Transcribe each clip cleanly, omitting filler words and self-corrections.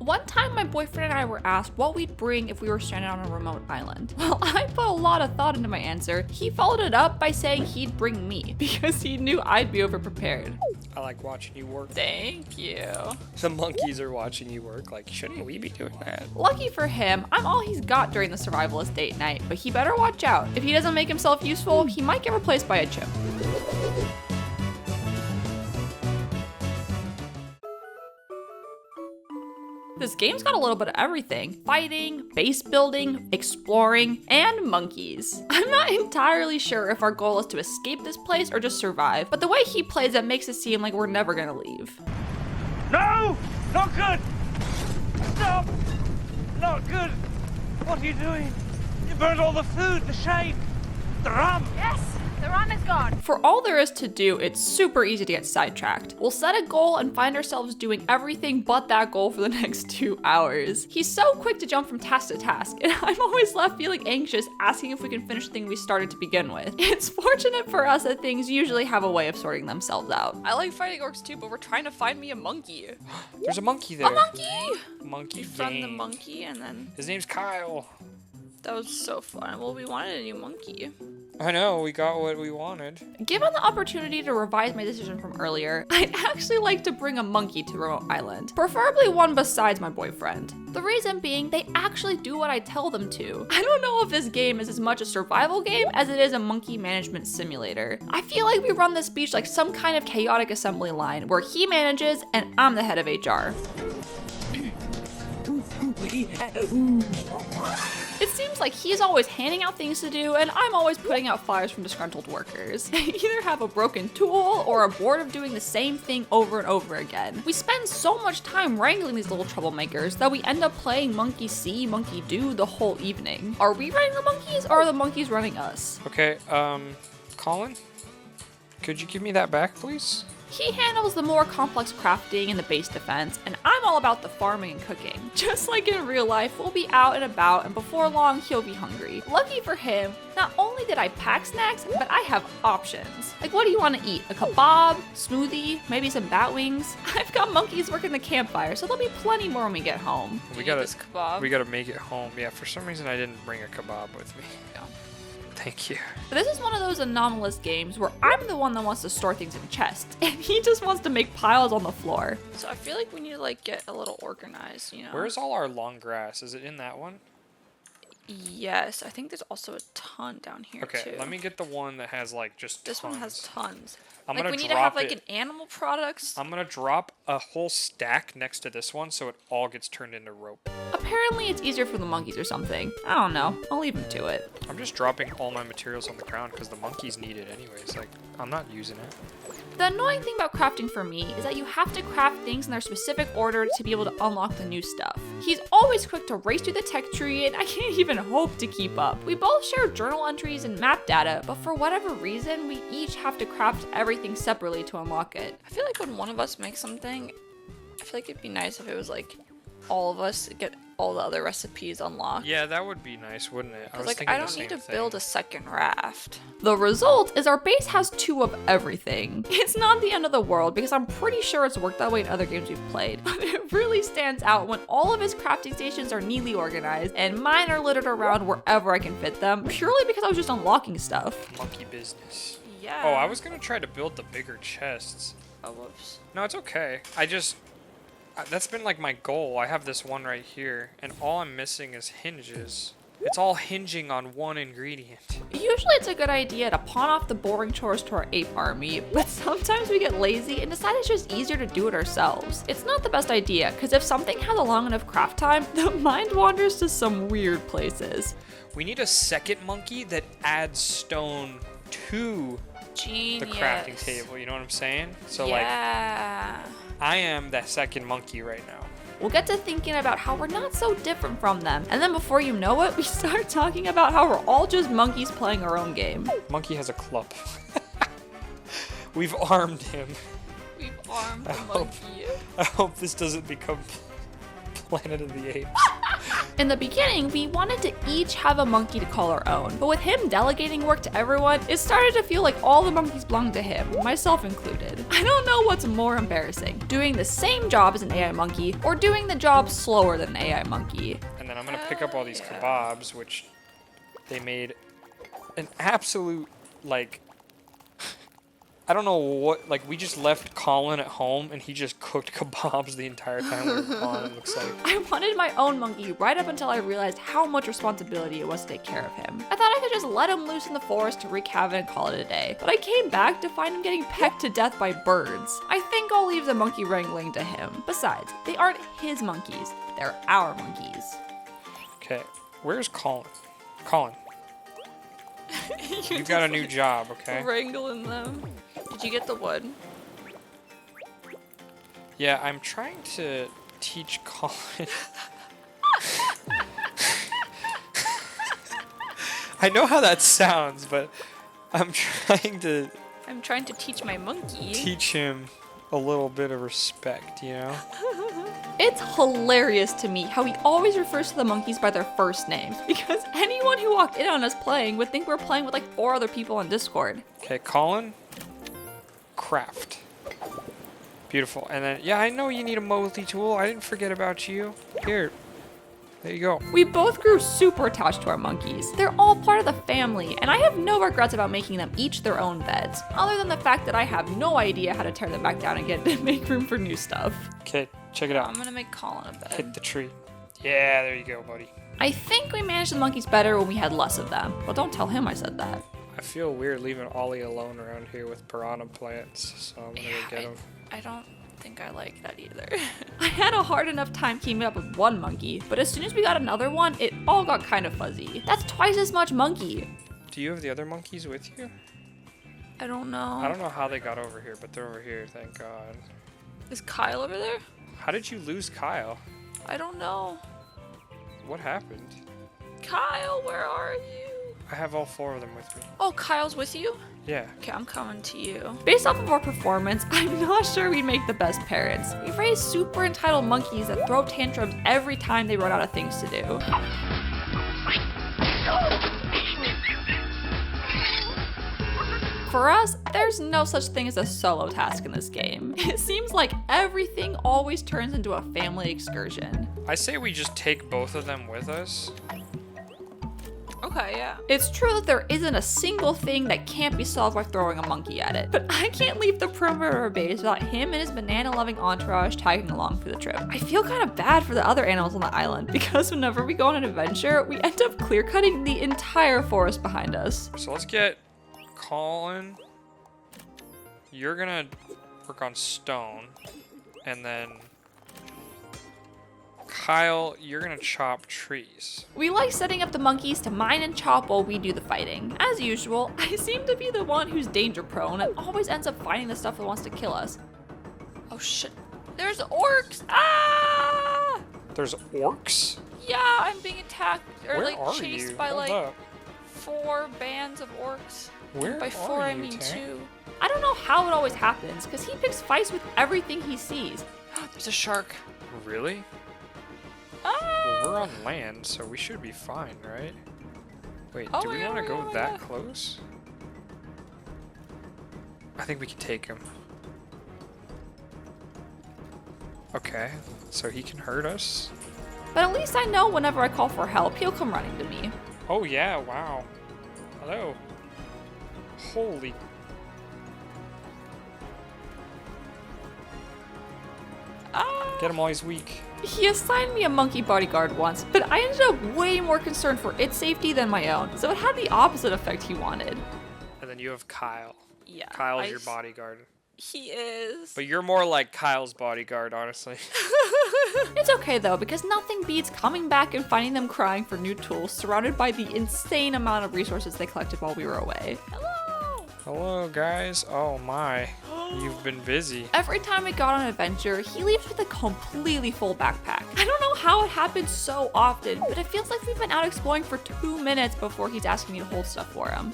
One time my boyfriend and I were asked what we'd bring if we were stranded on a remote island. Well, I put a lot of thought into my answer. He followed it up by saying he'd bring me because he knew I'd be overprepared. I like watching you work. Thank you. The monkeys are watching you work. Like, shouldn't we be doing that? Lucky for him, I'm all he's got during the Survivalist date night, but he better watch out. If he doesn't make himself useful, he might get replaced by a chip. This game's got a little bit of everything. Fighting, base building, exploring, and monkeys. I'm not entirely sure if our goal is to escape this place or just survive, but the way he plays it makes it seem like we're never gonna leave. No! Not good! Stop! Not good! What are you doing? You burned all the food, the shade, the rum! Yes! The rum is gone. For all there is to do, it's super easy to get sidetracked. We'll set a goal and find ourselves doing everything but that goal for the next 2 hours. He's so quick to jump from task to task, and I'm always left feeling anxious, asking if we can finish the thing we started to begin with. It's fortunate for us that things usually have a way of sorting themselves out. I like fighting orcs too, but we're trying to find me a monkey. There's a monkey there. A monkey! Monkey Befriend the game. monkey, and then His name's Kyle. that was so fun. Well, we wanted a new monkey. I know, we got what we wanted. Given the opportunity to revise my decision from earlier, I'd actually like to bring a monkey to Remote Island, preferably one besides my boyfriend. The reason being, they actually do what I tell them to. I don't know if this game is as much a survival game as it is a monkey management simulator. I feel like we run this beach like some kind of chaotic assembly line where he manages and I'm the head of HR. It seems like he's always handing out things to do, and I'm always putting out fires from disgruntled workers. They either have a broken tool or are bored of doing the same thing over and over again. We spend so much time wrangling these little troublemakers that we end up playing monkey see, monkey do the whole evening. Are we running the monkeys, or are the monkeys running us? Okay, Colin? Could you give me that back, please? He handles the more complex crafting and the base defense, and I'm all about the farming and cooking. Just like in real life, we'll be out and about, and before long, he'll be hungry. Lucky for him, not only did I pack snacks, but I have options. Like, what do you want to eat? A kebab, smoothie, maybe some bat wings? I've got monkeys working the campfire, so there'll be plenty more when we get home. We Can you gotta, eat this kebab? we gotta make it home. Yeah, for some reason I didn't bring a kebab with me. Yeah. Thank you. But this is one of those anomalous games where I'm the one that wants to store things in chests, and he just wants to make piles on the floor. So I feel like we need to like get a little organized, you know? Where's all our long grass? Is it in that one? Yes, I think there's also a ton down here too. Okay, let me get the one that has like just This tons. one has tons. I'm Like gonna we need to drop have like it. an animal products. I'm gonna drop a whole stack next to this one so it all gets turned into rope. Apparently it's easier for the monkeys or something. I don't know. I'll leave them to it. I'm just dropping all my materials on the ground because the monkeys need it anyways. Like, I'm not using it. The annoying thing about crafting for me is that you have to craft things in their specific order to be able to unlock the new stuff. He's always quick to race through the tech tree, and I can't even hope to keep up. We both share journal entries and map data, but for whatever reason, we each have to craft everything separately to unlock it. I feel like when one of us makes something, I feel like it'd be nice if it was like all of us get all the other recipes unlocked. Yeah, that would be nice, wouldn't it? I was Like, thinking I the don't same need to thing. build a second raft. The result is our base has 2 of everything. It's not the end of the world because I'm pretty sure it's worked that way in other games we've played, but it really stands out when all of his crafting stations are neatly organized and mine are littered around wherever I can fit them, purely because I was just unlocking stuff. Monkey business. Yeah. Oh, I was gonna try to build the bigger chests. Oh, whoops. No, it's okay. That's been like my goal. I have this one right here, and all I'm missing is hinges. It's all hinging on one ingredient. Usually it's a good idea to pawn off the boring chores to our ape army, but sometimes we get lazy and decide it's just easier to do it ourselves. It's not the best idea, because if something has a long enough craft time, the mind wanders to some weird places. We need a second monkey that adds stone to Genius. the crafting table, you know what I'm saying? So yeah. like, I am that second monkey right now. We'll get to thinking about how we're not so different from them, and then before you know it, we start talking about how we're all just monkeys playing our own game. Monkey has a club. We've armed him. We've armed the I hope this doesn't become Planet of the Apes. In the beginning, we wanted to each have a monkey to call our own, but with him delegating work to everyone, it started to feel like all the monkeys belonged to him, myself included. I don't know what's more embarrassing, doing the same job as an AI monkey, or doing the job slower than an AI monkey. And then I'm gonna pick up all these kebabs, which they made an absolute, like, I don't know what, like, we just left Colin at home and he just cooked kebabs the entire time we were gone, it looks like. I wanted my own monkey right up until I realized how much responsibility it was to take care of him. I thought I could just let him loose in the forest to wreak havoc and call it a day, but I came back to find him getting pecked to death by birds. I think I'll leave the monkey wrangling to him. Besides, they aren't his monkeys, they're our monkeys. Okay, where's Colin? Colin, you got a new job, okay? Wrangling them. Did you get the wood? Yeah, I'm trying to teach Colin. I know how that sounds, but I'm trying to teach my monkey. teach him a little bit of respect, you know? It's hilarious to me how he always refers to the monkeys by their first names, because anyone who walked in on us playing would think we're playing with like 4 other people on Discord. Okay, Colin, craft. Beautiful. And then, yeah, I know you need a multi-tool. I didn't forget about you. Here, there you go. We both grew super attached to our monkeys. They're all part of the family, and I have no regrets about making them each their own beds, other than the fact that I have no idea how to tear them back down again to make room for new stuff. Okay, check it out. I'm gonna make Colin a bed. Hit the tree. Yeah, there you go, buddy. I think we managed the monkeys better when we had less of them. Well, don't tell him I said that. I feel weird leaving Ollie alone around here with piranha plants, so I'm gonna go get him. I don't think I like that either. I had a hard enough time keeping up with one monkey, but as soon as we got another one, it all got kind of fuzzy. That's twice as much monkey. Do you have the other monkeys with you? I don't know. I don't know how they got over here, but they're over here, thank God. Is Kyle over there? How did you lose Kyle? I don't know. What happened? Kyle, where are you? I have all 4 of them with me. Oh, Kyle's with you? Yeah. Okay, I'm coming to you. Based off of our performance, I'm not sure we'd make the best parents. We've raised super entitled monkeys that throw tantrums every time they run out of things to do. For us, there's no such thing as a solo task in this game. It seems like everything always turns into a family excursion. I say we just take both of them with us. Okay, yeah. It's true that there isn't a single thing that can't be solved by throwing a monkey at it, but I can't leave the perimeter of our base without him and his banana-loving entourage tagging along for the trip. I feel kind of bad for the other animals on the island, because whenever we go on an adventure, we end up clear-cutting the entire forest behind us. So let's get Colin. You're gonna work on stone, and then Kyle, you're gonna chop trees. We like setting up the monkeys to mine and chop while we do the fighting. As usual, I seem to be the one who's danger prone and always ends up finding the stuff that wants to kill us. Oh shit. There's orcs! Ah! There's orcs? Yeah, I'm being attacked or Where like are chased you? by Hold like up. 4 bands of orcs. Where By 4 are I you, mean Tank? 2. I don't know how it always happens, because he picks fights with everything he sees. There's a shark. Really? Ah! Well, we're on land, so we should be fine, right? Wait, Oh do my we God, want to oh go my that God. close? I think we can take him. Okay, so he can hurt us. But at least I know whenever I call for help, he'll come running to me. Oh yeah, wow. Hello. Holy. Ah! Get him while he's weak. He assigned me a monkey bodyguard once, but I ended up way more concerned for its safety than my own, so it had the opposite effect he wanted. And then you have Kyle. Yeah. Kyle's your bodyguard. He is. But you're more like Kyle's bodyguard, honestly. It's okay though, because nothing beats coming back and finding them crying for new tools, surrounded by the insane amount of resources they collected while we were away. Hello! Hello, guys. Oh my. You've been busy. Every time we got on an adventure, he leaves with a completely full backpack. I don't know how it happens so often, but it feels like we've been out exploring for 2 minutes before he's asking me to hold stuff for him.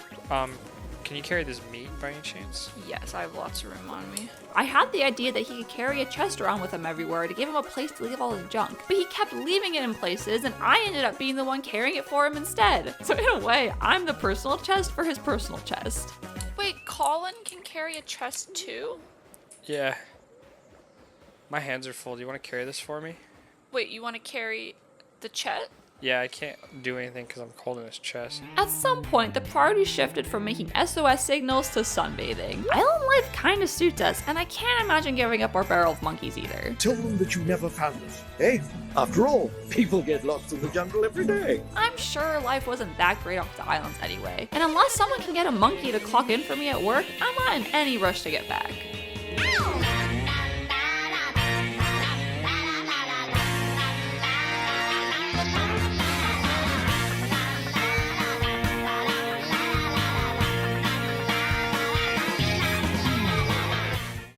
Can you carry this meat by any chance? Yes, I have lots of room on me. I had the idea that he could carry a chest around with him everywhere to give him a place to leave all his junk, but he kept leaving it in places and I ended up being the one carrying it for him instead. So in a way, I'm the personal chest for his personal chest. Wait, Colin can carry a chest too? Yeah. My hands are full. Do you want to carry this for me? Wait, you want to carry the chest? Yeah, I can't do anything because I'm holding his chest. At some point, the priority shifted from making SOS signals to sunbathing. Island life kinda suits us, and I can't imagine giving up our barrel of monkeys either. Tell them that you never found it. Hey, after all, people get lost in the jungle every day. I'm sure life wasn't that great off the islands anyway, and unless someone can get a monkey to clock in for me at work, I'm not in any rush to get back.